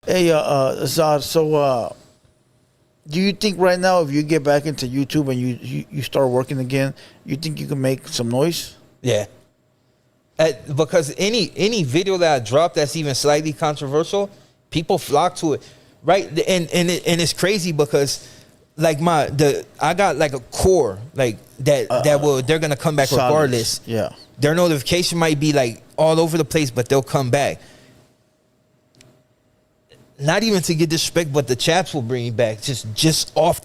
Hey, Zod. So, do you think right now, if you get back into YouTube and you start working again, you think you can make some noise? Yeah. Because any video that I drop that's even slightly controversial, people flock to it, right? And it's crazy because like I got like a core like they're gonna come back solid. regardless. Yeah. Their notification might be like all over the place, but they'll come back. Not even to get disrespect, but the Chaps will bring me back just off.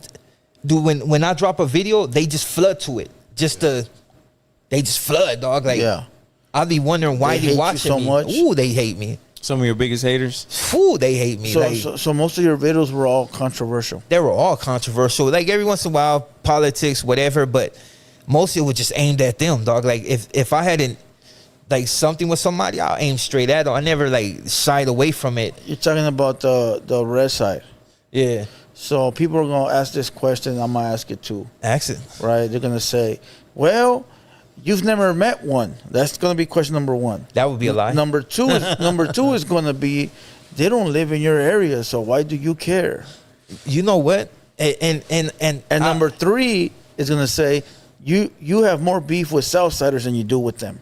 Dude, when I drop a video, they just flood to it. They just flood, dog. Like, yeah. I'll be wondering why they watching so me. much. Ooh, they hate me. Some of your biggest haters? Ooh, they hate me. So most of your videos were all controversial. They were all controversial. Like every once in a while, politics, whatever, but mostly it was just aimed at them, dog. Like if I hadn't like something with somebody, I'll aim straight at them. I never like shied away from it. You're talking about the red side. Yeah. So people are gonna ask this question. I'm gonna ask it too. Ask it. Right? They're gonna say, "Well, you've never met one." That's gonna be question number one. That would be a lie. Number two is gonna be, they don't live in your area, so why do you care? You know what? And number three is gonna say, you have more beef with Southsiders than you do with them.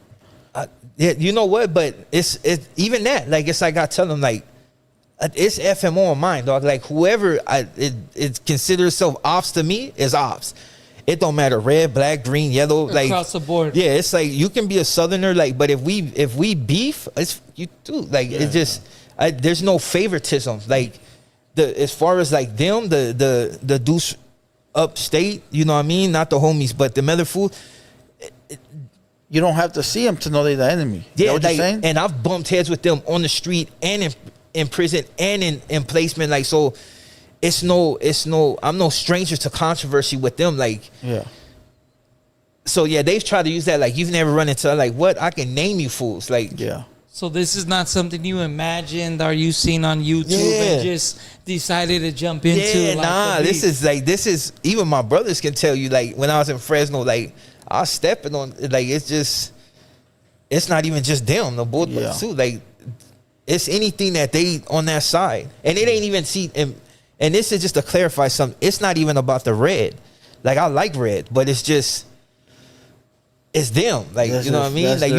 Yeah, you know what? But it's even that. Like it's like I tell them like it's FMO on mine, dog. Like whoever it considers itself ops to me is ops. It don't matter red, black, green, yellow, like across the board. Yeah, it's like you can be a Southerner, like, but if we beef, it's you too. Like it's just there's no favoritism. Like as far as like them, the dudes upstate, you know what I mean? Not the homies, but the other fool. You don't have to see them to know they're the enemy. Yeah, what like, you're saying? And I've bumped heads with them on the street and in prison and in placement. Like, so it's no, I'm no stranger to controversy with them. Like, yeah. So yeah, they've tried to use that. Like, you've never run into like what? I can name you fools. Like, yeah. So this is not something you imagined or you seen on YouTube and just decided to jump into. Yeah, like nah. This is even my brothers can tell you. Like when I was in Fresno, like I was stepping on. Like it's not even just them. The both too. Like it's anything that they on that side, and it ain't even see. And this is just to clarify something. It's not even about the red. Like I like red, but it's just. It's them, like you know what I mean. Like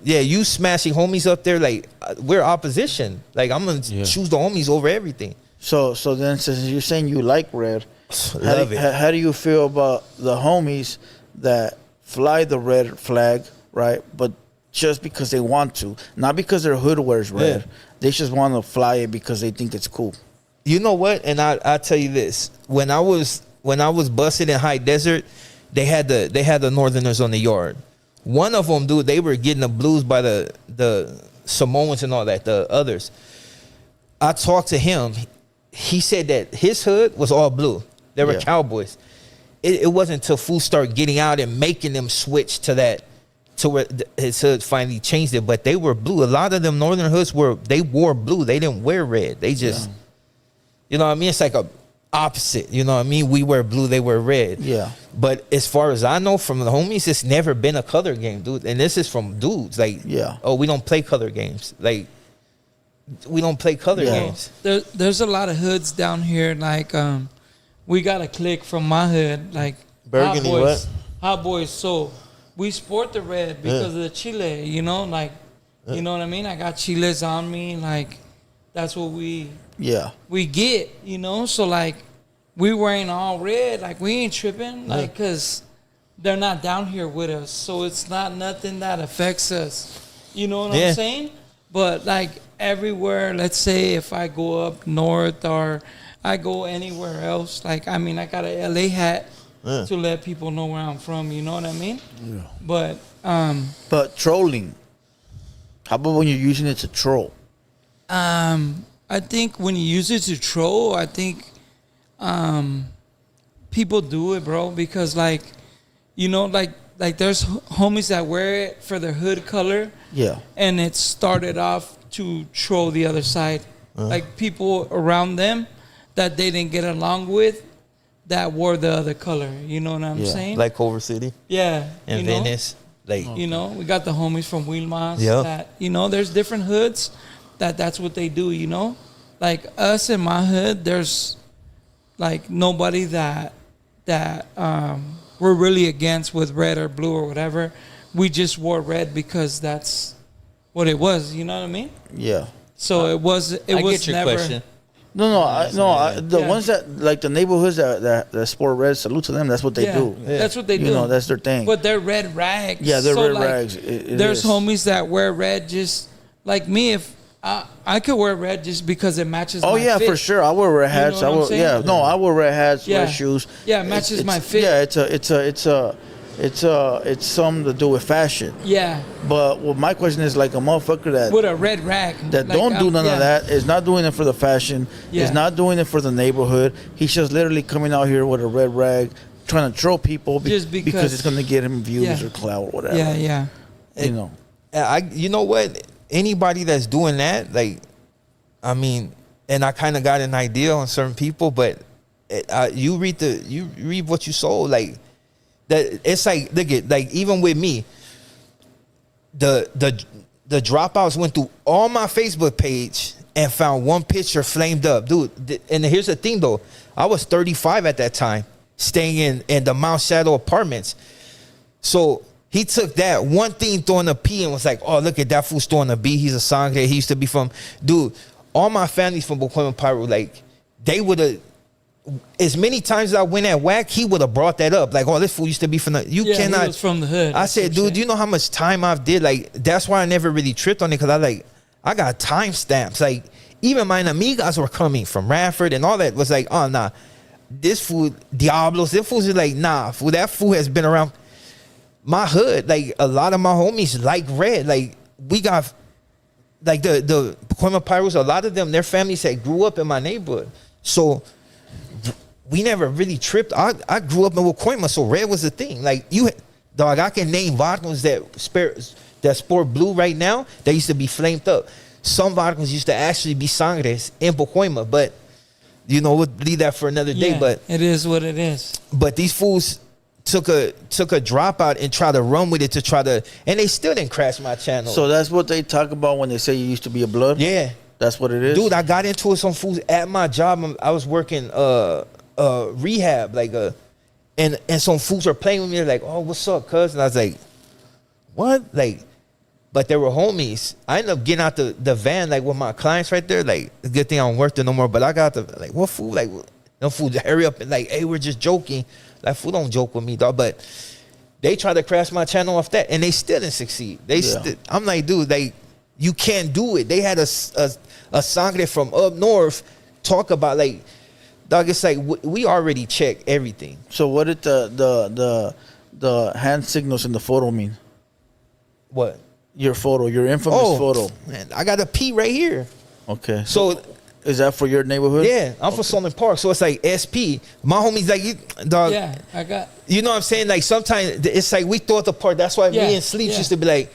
you smashing homies up there. Like we're opposition. Like I'm gonna choose the homies over everything. So then, since you're saying you like red, how do you feel about the homies that fly the red flag, right? But just because they want to, not because their hood wears red. They just want to fly it because they think it's cool. You know what? And I tell you this: when I was busted in High Desert. They had the Northerners on the yard. One of them, dude, they were getting the blues by the Samoans and all that, the others. I talked to him. He said that his hood was all blue. They were cowboys. It wasn't until fools started getting out and making them switch to that, to where his hood finally changed it. But they were blue. A lot of them Northern hoods they wore blue. They didn't wear red. They just, you know what I mean? It's like a opposite, you know what I mean? We wear blue, they wear red. Yeah. But as far as I know from the homies, it's never been a color game, dude. And this is from dudes. Like, oh, we don't play color games. Like, we don't play color games. There's a lot of hoods down here. Like, we got a clique from my hood. Like, Burgundy, Hot Boys. So, we sport the red because of the chile, you know? Like, you know what I mean? I got chiles on me. Like, that's what we get, you know. So like we wearing all red, like we ain't tripping, like because they're not down here with us, so it's not nothing that affects us, you know what I'm saying? But like everywhere, let's say if I go up north or I go anywhere else, like I mean I got a LA hat to let people know where I'm from, you know what I mean? But trolling, how about when you're using it to troll? I think when you use it to troll, I think people do it, bro, because like, you know, like there's homies that wear it for their hood color. Yeah. And it started off to troll the other side. Like people around them that they didn't get along with that wore the other color. You know what I'm saying? Like Culver City. Yeah. And Venice. Like, you know, we got the homies from Wilmas that, you know, there's different hoods that's what they do, you know? like us in my hood, there's like nobody that we're really against with red or blue or whatever. We just wore red because that's what it was. You know what I mean? Yeah. So it was. It I was get your never. question. The ones that like the neighborhoods that sport red, salute to them. That's what they do. Yeah. That's what they do. You know, that's their thing. But they're red rags. Yeah, they're red like, rags. There's homies that wear red just like me. If I could wear red just because it matches. Oh my yeah, fit. for sure. I wear red hats. You know what I'm saying? I wear red hats, red shoes. Yeah, it matches my fit. Yeah, it's something to do with fashion. Yeah. But my question is like a motherfucker that with a red rag that like, don't do none of that is not doing it for the fashion. Is not doing it for the neighborhood. He's just literally coming out here with a red rag, trying to troll people just because it's going to get him views or clout or whatever. Yeah. You know. You know what? Anybody that's doing that, like, I mean, and I kind of got an idea on certain people, but you read what you sold, like that. It's like, look at, like, even with me, the dropouts went through all my Facebook page and found one picture flamed up, dude. And here's the thing, though, I was 35 at that time, staying in the Mount Shadow apartments, so. He took that one thing throwing a P and was like, oh, look at that fool throwing a B. He's a song that he used to be from. Dude, all my families from Boquema Pyro, like, they would have, as many times as I went at whack, he would have brought that up. Like, oh, this fool used to be from the, you cannot. He was from the hood. I said, dude, do you know how much time I've did? Like, that's why I never really tripped on it, because I got timestamps. Like, even my amigas were coming from Radford and all that was like, oh, nah. This fool, Diablos, this fool's like, nah, fool, that fool has been around. My hood, like a lot of my homies like red. Like we got like the Boquema Pyros, a lot of them, their families that grew up in my neighborhood. So we never really tripped. I grew up in Boquema, so red was the thing. Like dog, I can name vodkas that sport blue right now that used to be flamed up. Some vodkas used to actually be sangres in Boquema, but you know, we'll leave that for another day. But it is what it is. But these fools took a dropout and tried to run with it to try to, and they still didn't crash my channel. So that's what they talk about when they say you used to be a blood? Yeah. That's what it is? Dude, I got into it some fools at my job. I was working rehab, like and some fools were playing with me. They're like, oh, what's up, cuz? And I was like, what? Like, but they were homies. I ended up getting out the van, like, with my clients right there. Like, it's a good thing I don't work there no more. But I got like, what fool? Like, no fool, hurry up and like, hey, we're just joking. Like, fool, don't joke with me, dog. But they tried to crash my channel off that, and they still didn't succeed. I'm like, dude, like, you can't do it. They had a song that from up north talk about, like, dog, it's like we already checked everything. So what did the hand signals in the photo mean? What? Your photo, your infamous photo. Man, I got a P right here. Okay. So is that for your neighborhood? Yeah, I'm from Solon Park, so it's like SP. My homies like, dog. Yeah, I got. You know what I'm saying? Like, sometimes it's like we throw it apart. That's why me and Sleeps used to be like,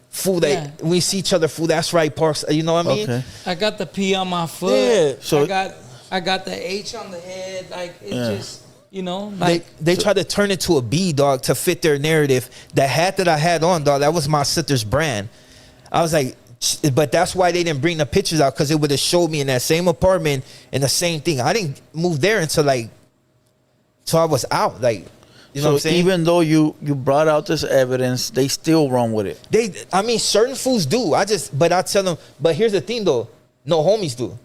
fool, that we see each other, fool, that's right, Parks. You know what I mean? Okay. I got the P on my foot. Yeah. So I got the H on the head. Like, it just, you know, like they try to turn it to a B, dog, to fit their narrative. The hat that I had on, dog, that was my sitter's brand. I was like, but that's why they didn't bring the pictures out, because it would have showed me in that same apartment and the same thing. I didn't move there until I was out. Like, you know what I'm saying? Even though you brought out this evidence, they still run with it. I mean, certain fools do. But I tell them, but here's the thing though, no homies do.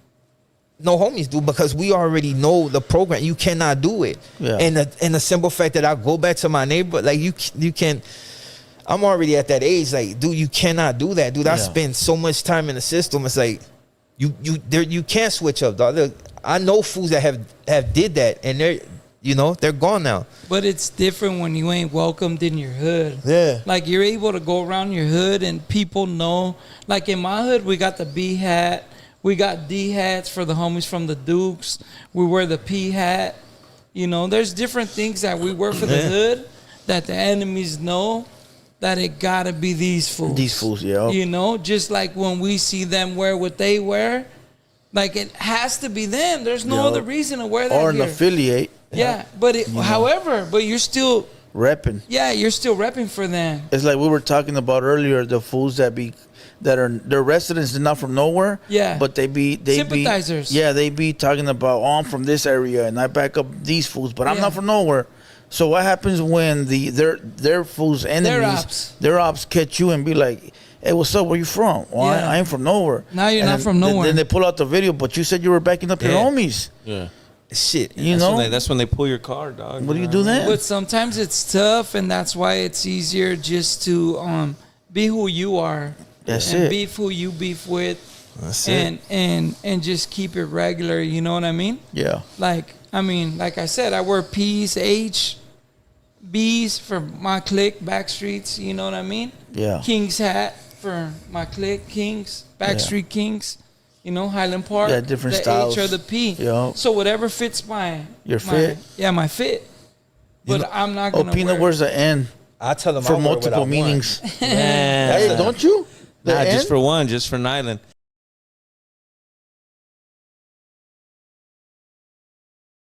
No homies do, because we already know the program. You cannot do it. Yeah. And the simple fact that I go back to my neighbor, like you can. I'm already at that age, like, dude, you cannot do that, dude. I spend so much time in the system. It's like you can't switch up, dog. I know fools that have did that, and they're gone now. But it's different when you ain't welcomed in your hood. Yeah. Like, you're able to go around your hood and people know. Like, in my hood, we got the B hat. We got D hats for the homies from the Dukes. We wear the P hat. You know, there's different things that we wear for the hood that the enemies know that it gotta be these fools. These fools, yeah. You know, just like when we see them wear what they wear, like, it has to be them. There's no other reason to wear that. Or an affiliate. Yeah, but however, but you're still repping. Yeah, you're still repping for them. It's like we were talking about earlier, the fools that are their residents are not from nowhere. Yeah. But they sympathizers. They be talking about, I'm from this area and I back up these fools, but I'm not from nowhere. So what happens when their fools enemies, their ops catch you and be like, hey, what's up? Where you from? Well, I ain't from nowhere. Now you're not from nowhere. Then they pull out the video, but you said you were backing up your homies. Yeah. Shit. That's when they pull your car, dog. What do you do then? But sometimes it's tough, and that's why it's easier just to be who you are. That's and it. Beef who you beef with. That's it. And just keep it regular. You know what I mean? Yeah. Like I said, I wear P's, H, B's for my clique, Backstreets. You know what I mean? Yeah. King's hat for my clique, Kings, Backstreet Kings. You know, Highland Park. Yeah, different the styles. H or the P. Yeah. So whatever fits my fit. Yeah, my fit. But I'm not gonna. Peanut wears the N. I tell them for multiple meanings. Man, hey, don't you? Nah, just for one, just for Nyland.